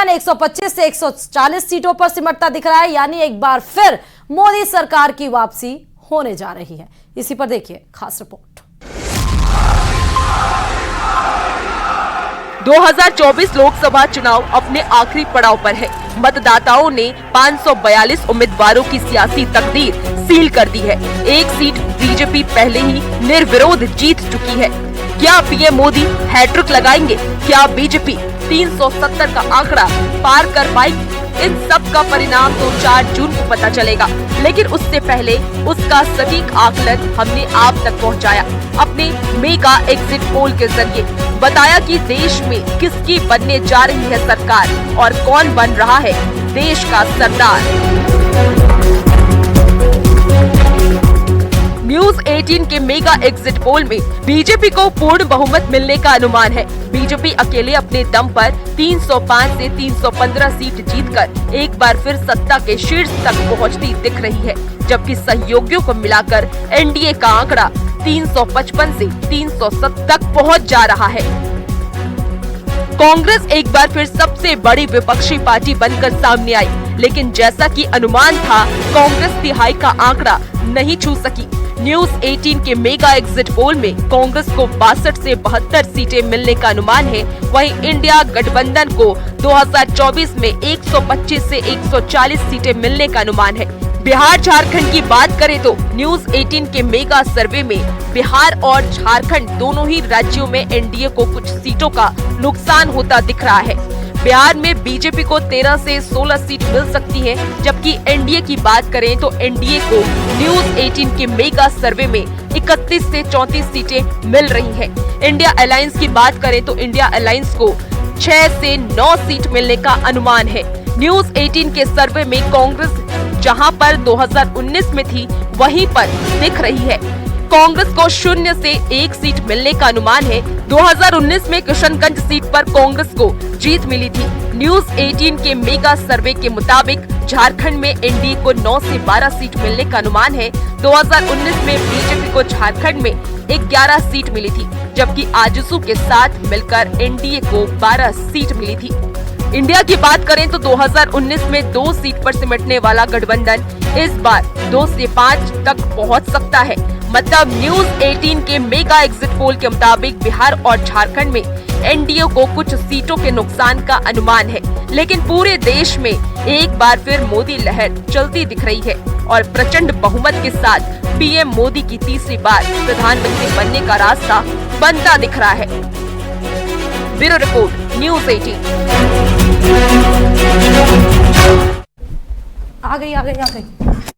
गठबंधन 125 से 140 सीटों पर सिमटता दिख रहा है, यानी एक बार फिर मोदी सरकार की वापसी होने जा रही है। इसी पर देखिए खास रिपोर्ट। 2024 लोकसभा चुनाव अपने आखिरी पड़ाव पर है। मतदाताओं ने 542 उम्मीदवारों की सियासी तकदीर सील कर दी है। एक सीट बीजेपी पहले ही निर्विरोध जीत चुकी है। क्या पीएम मोदी हैट्रिक लगाएंगे? क्या बीजेपी 370 का आंकड़ा पार कर पाएगी? इन सब का परिणाम तो 4 जून को पता चलेगा, लेकिन उससे पहले उसका सटीक आकलन हमने आप तक पहुंचाया अपने मेगा एग्जिट पोल के जरिए। बताया कि देश में किसकी बनने जा रही है सरकार और कौन बन रहा है देश का सरदार। न्यूज 18 के मेगा एग्जिट पोल में बीजेपी को पूर्ण बहुमत मिलने का अनुमान है। बीजेपी अकेले अपने दम पर 305 से 315 सीट जीतकर एक बार फिर सत्ता के शीर्ष तक पहुंचती दिख रही है, जबकि सहयोगियों को मिलाकर एनडीए का आंकड़ा 355 से 307 तक पहुंच जा रहा है। कांग्रेस एक बार फिर सबसे बड़ी विपक्षी पार्टी बनकर सामने आई, लेकिन जैसा कि अनुमान था, कांग्रेस तिहाई का आंकड़ा नहीं छू सकी। न्यूज 18 के मेगा एग्जिट पोल में कांग्रेस को 62 से 72 सीटें मिलने का अनुमान है। वहीं इंडिया गठबंधन को 2024 में 125 से 140 सीटें मिलने का अनुमान है। बिहार झारखंड की बात करें तो न्यूज 18 के मेगा सर्वे में बिहार और झारखंड दोनों ही राज्यों में एनडीए को कुछ सीटों का नुकसान होता दिख रहा है। बिहार में बीजेपी को 13 से 16 सीट मिल सकती है, जबकि एनडीए की बात करें तो एनडीए को न्यूज 18 के मेगा सर्वे में 31 से 34 सीटें मिल रही हैं। इंडिया अलायंस की बात करें तो इंडिया अलायंस को 6 से 9 सीट मिलने का अनुमान है। न्यूज 18 के सर्वे में कांग्रेस जहां पर 2019 में थी, वहीं पर दिख रही है। कांग्रेस को 0 से 1 सीट मिलने का अनुमान है। 2019 में किशनगंज सीट पर कांग्रेस को जीत मिली थी। न्यूज 18 के मेगा सर्वे के मुताबिक झारखंड में एनडीए को 9 से 12 सीट मिलने का अनुमान है। 2019 में बीजेपी को झारखंड में 11 सीट मिली थी, जबकि आजसू के साथ मिलकर एनडीए को 12 सीट मिली थी। इंडिया की बात करें तो 2019 में 2 सीट पर सिमटने वाला गठबंधन इस बार 2 से 5 तक पहुंच सकता है। मतलब न्यूज 18 के मेगा एग्जिट पोल के मुताबिक बिहार और झारखंड में एनडीए को कुछ सीटों के नुकसान का अनुमान है, लेकिन पूरे देश में एक बार फिर मोदी लहर चलती दिख रही है और प्रचंड बहुमत के साथ पीएम मोदी की तीसरी बार प्रधानमंत्री बनने का रास्ता बनता दिख रहा है। Bureau report news 18। आ गई।